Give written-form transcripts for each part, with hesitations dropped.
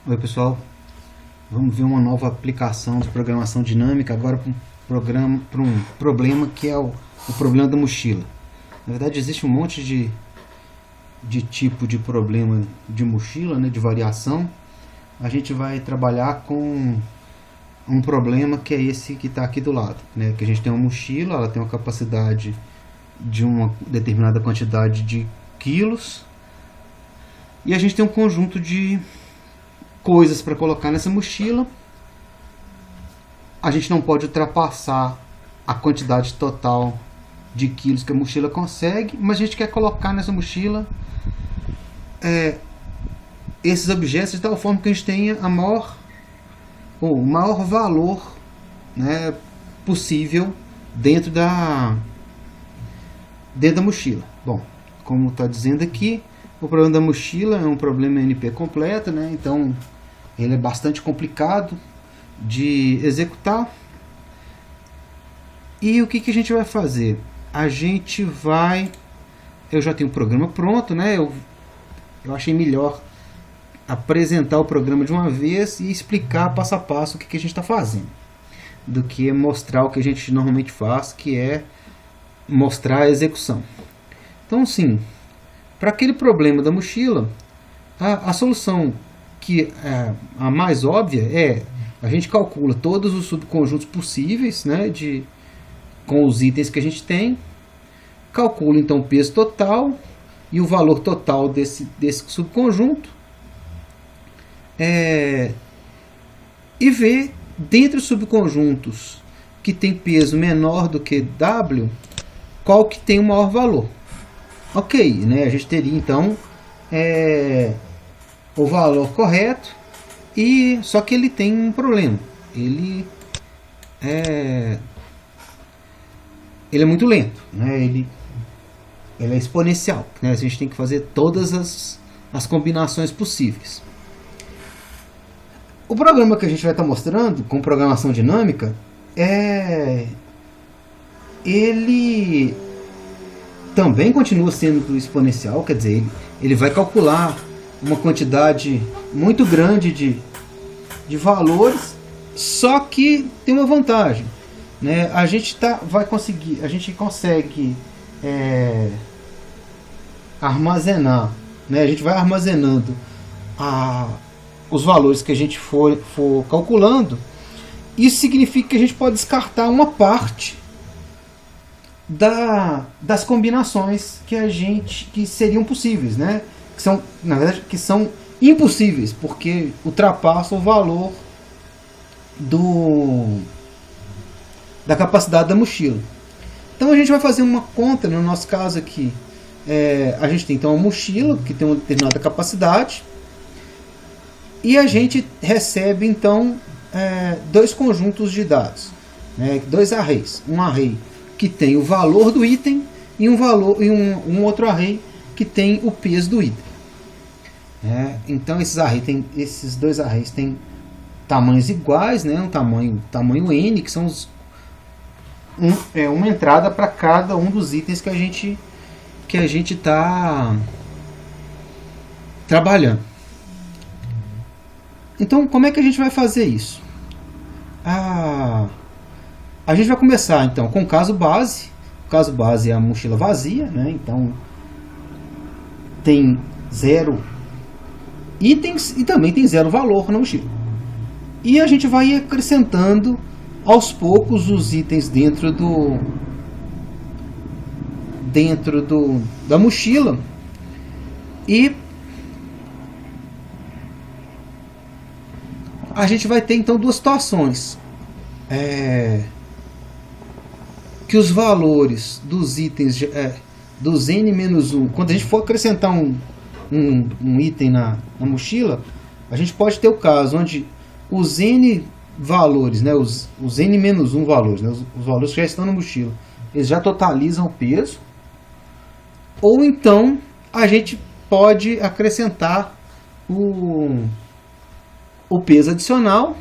Oi pessoal, vamos ver uma nova aplicação de programação dinâmica agora para um problema que é o problema da mochila. Na verdade existe um monte de tipo de problema de mochila, né, de variação. A gente vai trabalhar com um problema que é esse que está aqui do lado, né, que a gente tem uma mochila, ela tem uma capacidade de uma determinada quantidade de quilos e a gente tem um conjunto de coisas para colocar nessa mochila. A gente não pode ultrapassar a quantidade total de quilos que a mochila consegue, mas a gente quer colocar nessa mochila esses objetos de tal forma que a gente tenha o maior valor, né, possível dentro da mochila. Bom, como está dizendo aqui, o problema da mochila é um problema NP completo, né? Então ele é bastante complicado de executar. E o que a gente vai fazer? Eu já tenho o programa pronto, né? Eu achei melhor apresentar o programa de uma vez e explicar passo a passo o que a gente está fazendo, do que mostrar o que a gente normalmente faz, que é mostrar a execução. Então, sim, para aquele problema da mochila, a solução que é a mais óbvia é a gente calcula todos os subconjuntos possíveis, né, com os itens que a gente tem, calcula então o peso total e o valor total desse subconjunto, e vê dentre os subconjuntos que tem peso menor do que W, qual que tem o maior valor. Ok, né? A gente teria então o valor correto, e só que ele tem um problema. Ele é muito lento, né? Ele é exponencial, né? A gente tem que fazer todas as combinações possíveis. O programa que a gente vai estar mostrando com programação dinâmica ele também continua sendo exponencial, quer dizer, ele vai calcular uma quantidade muito grande de valores, só que tem uma vantagem, né? A gente consegue armazenar, né? A gente vai armazenando os valores que a gente for calculando. Isso significa que a gente pode descartar uma parte das combinações que seriam possíveis, né? Que são, na verdade, que são impossíveis, porque ultrapassam o valor da capacidade da mochila. Então a gente vai fazer uma conta. No nosso caso aqui, a gente tem então uma mochila que tem uma determinada capacidade, e a gente recebe então dois conjuntos de dados, né? Dois arrays. Um array que tem o valor do item e um outro array que tem o peso do item. Então esses dois arrays têm tamanhos iguais, né? Um tamanho n, que são uma entrada para cada um dos itens que a gente está trabalhando. Então, como é que a gente vai fazer isso? A gente vai começar então com o caso base. O caso base é a mochila vazia, né? Então tem 0 itens e também tem 0 valor na mochila. E a gente vai acrescentando aos poucos os itens dentro da mochila, e a gente vai ter então duas situações. Que os valores dos itens dos n-1, quando a gente for acrescentar um item na mochila, a gente pode ter o caso onde os n valores, né, os n-1 valores, né, os valores que já estão na mochila, eles já totalizam o peso, ou então a gente pode acrescentar o peso adicional,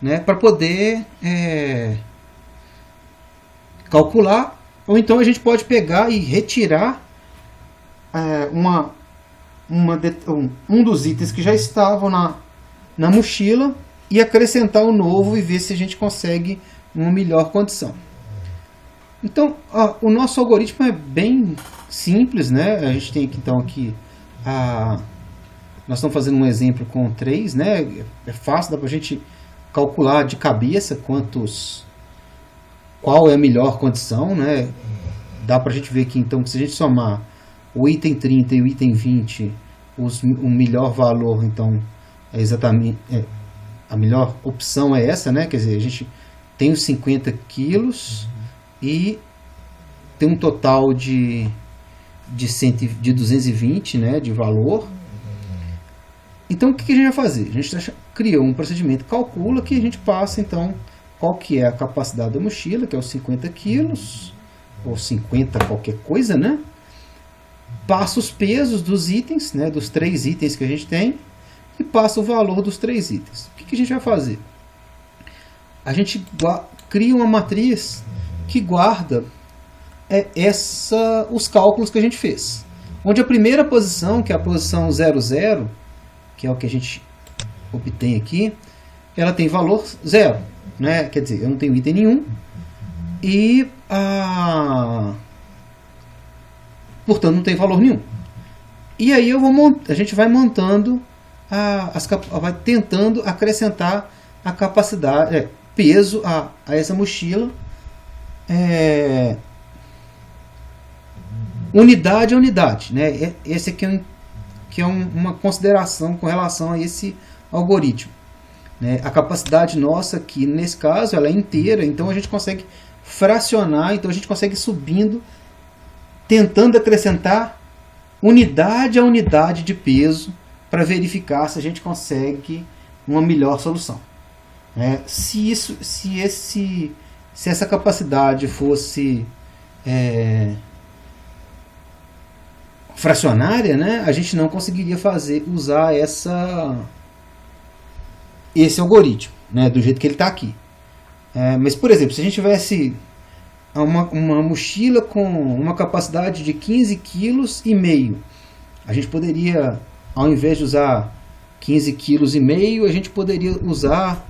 né, para poder calcular, ou então a gente pode pegar e retirar um dos itens que já estavam na mochila e acrescentar o novo e ver se a gente consegue uma melhor condição. Então, o nosso algoritmo é bem simples, né? A gente tem aqui, então, nós estamos fazendo um exemplo com 3, né? É fácil, dá para a gente calcular de cabeça qual é a melhor condição, né? Dá para a gente ver aqui, então, que se a gente somar o item 30 e o item 20, o melhor valor, então, é exatamente... a melhor opção é essa, né? Quer dizer, a gente tem os 50 quilos e tem um total de 220, né, de valor. Então, o que a gente vai fazer? A gente criou um procedimento, calcula, que a gente passa, então, qual que é a capacidade da mochila, que é os 50 quilos, ou 50 qualquer coisa, né? Passa os pesos dos itens, né, dos 3 itens que a gente tem, e passa o valor dos 3 itens. O que a gente vai fazer? A gente cria uma matriz que guarda os cálculos que a gente fez. Onde a primeira posição, que é a posição 00, que é o que a gente obtém aqui, ela tem valor 0. Né? Quer dizer, eu não tenho item nenhum. E, portanto, não tem valor nenhum. E aí a gente vai montando, vai tentando acrescentar a capacidade, peso a essa mochila, unidade a unidade, né? Esse aqui é uma consideração com relação a esse algoritmo, né? A capacidade nossa aqui, nesse caso, ela é inteira, então a gente consegue fracionar, então a gente consegue ir subindo, tentando acrescentar unidade a unidade de peso para verificar se a gente consegue uma melhor solução. Se essa capacidade fosse fracionária, né, a gente não conseguiria usar esse algoritmo, né, do jeito que ele está aqui. Mas, por exemplo, se a gente tivesse uma mochila com uma capacidade de 15,5 kg, a gente poderia, ao invés de usar 15,5 kg, a gente poderia usar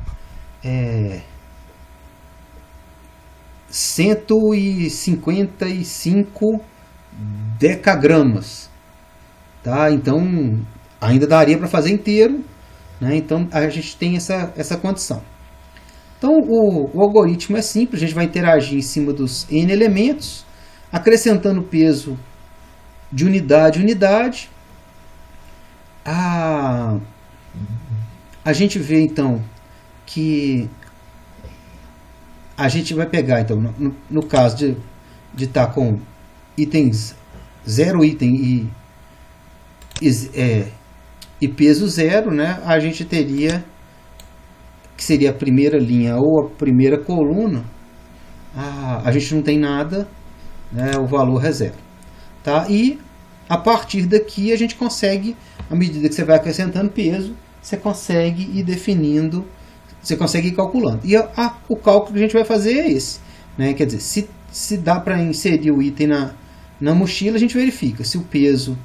155 decagramas, tá? Então ainda daria para fazer inteiro, né? Então a gente tem essa condição. Então o algoritmo é simples, a gente vai interagir em cima dos N elementos, acrescentando peso de unidade em unidade. A gente vê então que a gente vai pegar, então, no caso de estar com itens 0 item e peso 0, né, a gente teria, que seria a primeira linha ou a primeira coluna, a gente não tem nada, né, o valor é 0. Tá? E a partir daqui a gente consegue, à medida que você vai acrescentando peso, você consegue ir definindo, você consegue ir calculando. E o cálculo que a gente vai fazer é esse, né? Quer dizer, se dá para inserir o item na mochila, a gente verifica se o peso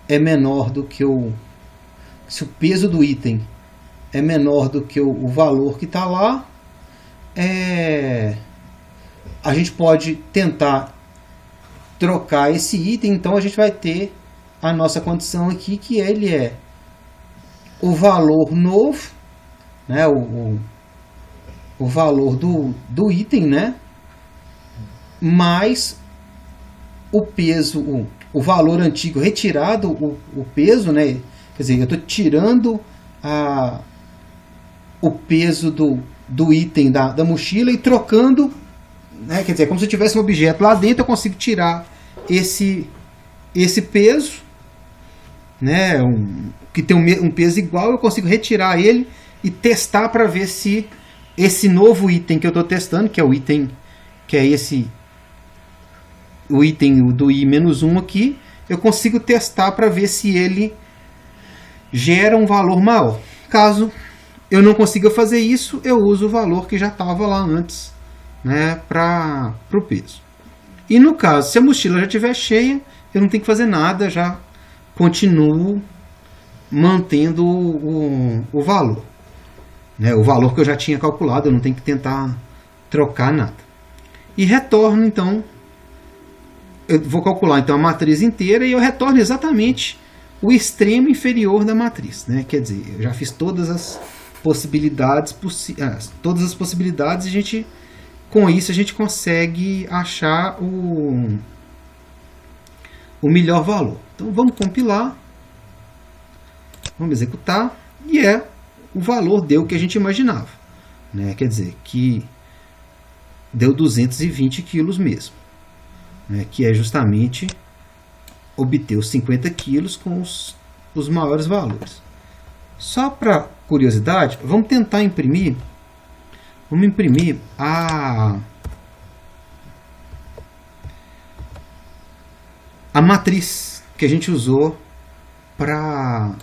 é menor do que se o peso do item é menor do que o valor que está lá, a gente pode tentar trocar esse item. Então a gente vai ter a nossa condição aqui, que ele é o valor novo, né, o valor do item, né, mais o peso, o valor antigo retirado, o peso, né, quer dizer, eu estou tirando o peso do item da mochila e trocando, né, quer dizer, como se eu tivesse um objeto lá dentro, eu consigo tirar esse peso, né, que tem um peso igual, eu consigo retirar ele e testar para ver se esse novo item que eu estou testando, que é o item, que é o item do I-1 aqui, eu consigo testar para ver se ele gera um valor maior. Caso eu não consiga fazer isso, eu uso o valor que já estava lá antes, né, para o peso. E no caso, se a mochila já estiver cheia, eu não tenho que fazer nada, já continuo mantendo o valor. Né? O valor que eu já tinha calculado, eu não tenho que tentar trocar nada. E retorno, então, eu vou calcular então a matriz inteira e eu retorno exatamente o extremo inferior da matriz. Né? Quer dizer, eu já fiz todas as possibilidades, e com isso a gente consegue achar o melhor valor. Então vamos compilar, vamos executar, e o valor deu o que a gente imaginava. Né? Quer dizer, que deu 220 quilos mesmo. Né? Que é justamente obter os 50 quilos com os maiores valores. Só para curiosidade, vamos tentar imprimir. Vamos imprimir a matriz que a gente usou para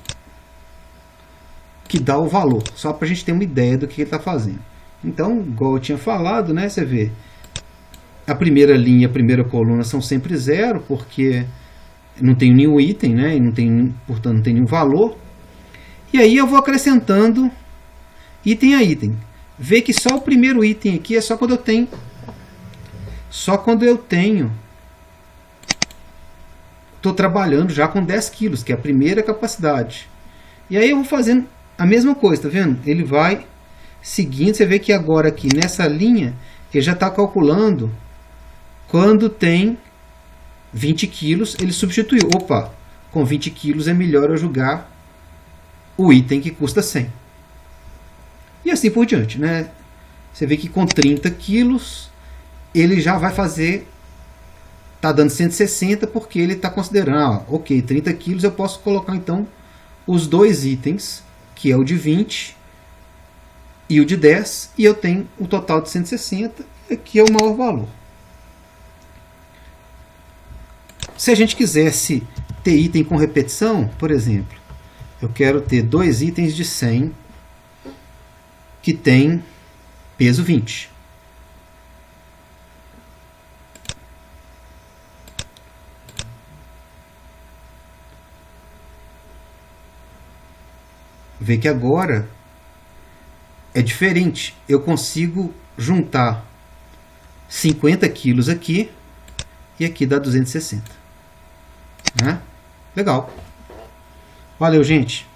que dá o valor, só para a gente ter uma ideia do que ele está fazendo. Então, igual eu tinha falado, né, você vê, a primeira linha, a primeira coluna são sempre zero, porque não tem nenhum item, né, e portanto não tem nenhum valor. E aí eu vou acrescentando item a item. Vê que só o primeiro item aqui é só quando eu tenho estou trabalhando já com 10 quilos, que é a primeira capacidade. E aí eu vou fazendo a mesma coisa, tá vendo? Ele vai seguindo, você vê que agora aqui nessa linha, ele já está calculando quando tem 20 quilos, ele substituiu. Opa, com 20 quilos é melhor eu jogar o item que custa 100. E assim por diante, né? Você vê que com 30 quilos, ele já vai fazer... Está dando 160 porque ele está considerando, ok, 30 quilos eu posso colocar então os dois itens, que é o de 20 e o de 10, e eu tenho o total de 160, e aqui é o maior valor. Se a gente quisesse ter item com repetição, por exemplo, eu quero ter dois itens de 100 que tem peso 20. Vê que agora é diferente. Eu consigo juntar 50 quilos aqui e aqui dá 260. Né? Legal. Valeu, gente.